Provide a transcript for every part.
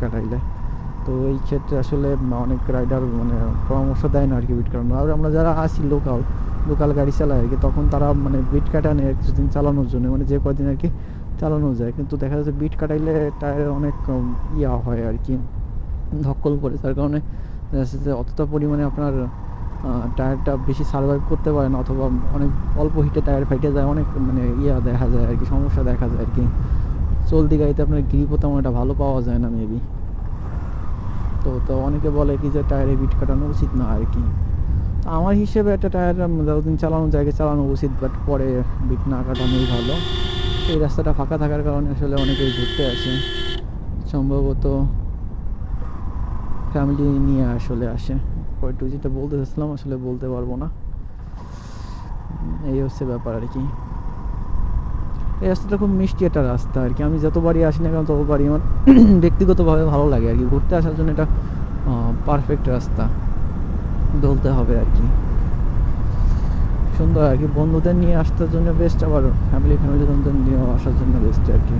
কাটাইলে। তো এই ক্ষেত্রে আসলে অনেক রাইডার মানে পরামর্শ দেয় না আর কি বিট কাটানো। আর আমরা যারা আসি লোকাল গাড়ি চালাই আর কি, তখন তারা মানে বিট কাটানে কিছুদিন চালানোর জন্য, মানে যে কদিন আর কি চালানো যায়। কিন্তু দেখা যাচ্ছে বিট কাটাইলে টায়ারের অনেক ইয়া হয় আর কি, ধক্কল পড়ে। যার কারণে দেখা যাচ্ছে যে অতটা পরিমাণে আপনার টায়ারটা বেশি সার্ভাইভ করতে পারে না, অথবা অনেক অল্প হিটে টায়ার ফাইটে যায়, অনেক মানে ইয়া দেখা যায় আর কি, সমস্যা দেখা যায় আর কি। চলতি গাড়িতে আপনার গ্রিপও তেমন একটা ভালো পাওয়া যায় না মেবি। তো অনেকে বলে কি যে টায়ারে বিট কাটানো উচিত না আর কি। তো আমার হিসেবে একটা টায়ার যতদিন চালানো যায় চালানো উচিত, বাট পরে বিট না কাটানোই ভালো। এই রাস্তাটা ফাঁকা থাকার কারণে আসলে অনেকেই ঘুরতে আসে, সম্ভবত ফ্যামিলি নিয়ে আসলে আসে। পয়েন্টু যেটা বলতে চাচ্ছিলাম আসলে বলতে পারবো না, এই হচ্ছে ব্যাপার আর কি। এই রাস্তাটা খুব মিষ্টি একটা রাস্তা আর কি, আমি যতবারই আসি না কেন ততবারই আমার ব্যক্তিগতভাবে ভালো লাগে আর কি। ঘুরতে আসার জন্য এটা পারফেক্ট রাস্তা বলতে হবে আর কি, সুন্দর আর কি। বন্ধুদের নিয়ে আসার জন্য বেস্ট, আবার ফ্যামিলিদের নিয়েও আসার জন্য বেস্ট আর কি।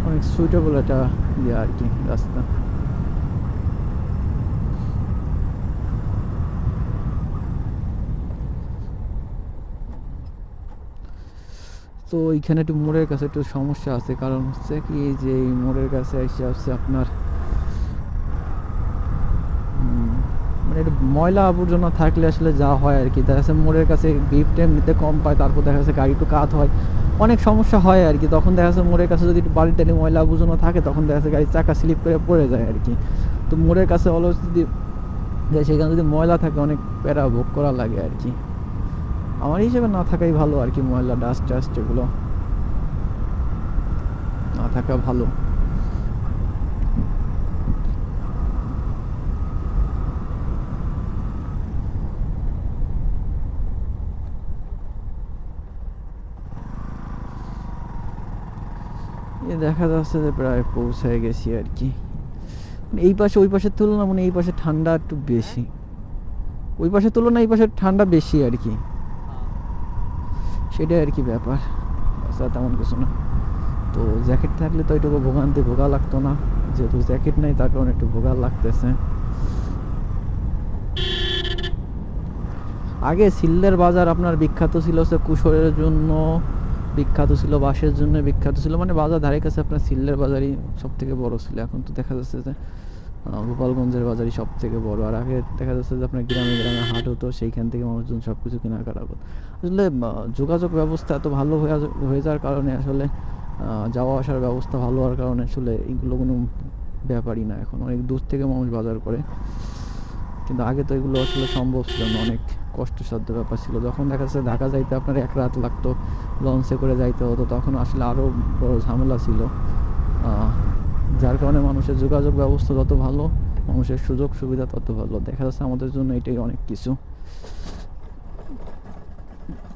অনেক সুইটেবল একটা ইয়ে আর কি রাস্তা। তো এইখানে একটু মোড়ের কাছে একটু সমস্যা আছে, কারণ হচ্ছে কি যে এই মোড়ের কাছে এসে হচ্ছে আপনার মানে একটু ময়লা আবর্জনা থাকলে আসলে যা হয় আর কি, দেখা যাচ্ছে মোড়ের কাছে গ্রিপ এমনিতে কম পায়, তারপর দেখা যাচ্ছে গাড়ি একটু কাত হয়, অনেক সমস্যা হয় আর কি। তখন দেখা যাচ্ছে মোড়ের কাছে যদি একটু বাড়ি টালি ময়লা আবর্জনা থাকে, তখন দেখা যাচ্ছে গাড়ির চাকা স্লিপ করে পড়ে যায় আর কি। তো মোড়ের কাছে অলওয়েজ যদি যায়, সেখানে যদি ময়লা থাকে অনেক প্যারা ভোগ করা লাগে আর কি। আমার হিসেবে না থাকাই ভালো আর কি, ময়লা ডাস্ট টাস্ট এগুলো না থাকা ভালো। এ দেখা যাচ্ছে যে প্রায় পৌঁছায় গেছি আর কি। এই পাশে ওই পাশের তুলনা মানে এই পাশে ঠান্ডা একটু বেশি, ওই পাশের তুলনায় এই পাশে ঠান্ডা বেশি আর কি, সেটাই আর কি ব্যাপার, তেমন কিছু না। তো জ্যাকেট থাকলে তো একটু ভোগান্তি ভোগা লাগতো না, যেহেতু জ্যাকেট নেই তার কারণে একটু ভোগা লাগতেছে। আগে সিল্লের বাজার আপনার বিখ্যাত ছিল হচ্ছে কুশলের জন্য, বিখ্যাত ছিল বাঁশের জন্য, বিখ্যাত ছিল মানে বাজার ধারে কাছে আপনার সিল্লের বাজারই সব থেকে বড় ছিল। এখন তো দেখা যাচ্ছে যে গোপালগঞ্জের বাজারই সব থেকে বড়। আর আগে দেখা যাচ্ছে যে আপনার গ্রামে গ্রামে হাট হতো, সেইখান থেকে মানুষজন সব কিছু কেনাকাটা করতো। আসলে যোগাযোগ ব্যবস্থা এত ভালো হয়ে যাওয়ার কারণে আসলে যাওয়া আসার ব্যবস্থা ভালো হওয়ার কারণে আসলে এইগুলো কোনো ব্যাপারই না, এখন অনেক দূর থেকে মানুষ বাজার করে। কিন্তু আগে তো এগুলো আসলে সম্ভব ছিল না, অনেক কষ্টসাধ্য ব্যাপার ছিল। যখন দেখা যাচ্ছে ঢাকা যাইতে আপনার 1 রাত লাগতো, লঞ্চে করে যাইতে হতো, তখন আসলে আরও বড় ঝামেলা ছিল। যার কারণে মানুষের যোগাযোগ ব্যবস্থা যত ভালো, মানুষের সুযোগ সুবিধা তত ভালো। দেখা যাচ্ছে আমাদের জন্য এটাই অনেক কিছু।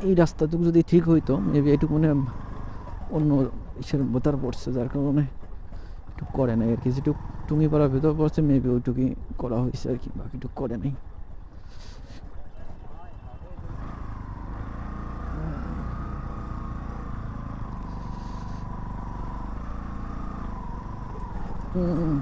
এই রাস্তাটুকু যদি ঠিক হইতো মেবি এটুকু মানে অন্য ইসের বোতার পড়ছে, যার কারণে একটু করে নাই আর কি। যেটুকু টুঙ্গিপাড়ার ভিতর পড়ছে মেবি ওইটুকুই করা হয়েছে আর কি, বাকিটুকু করে নাই। হুম।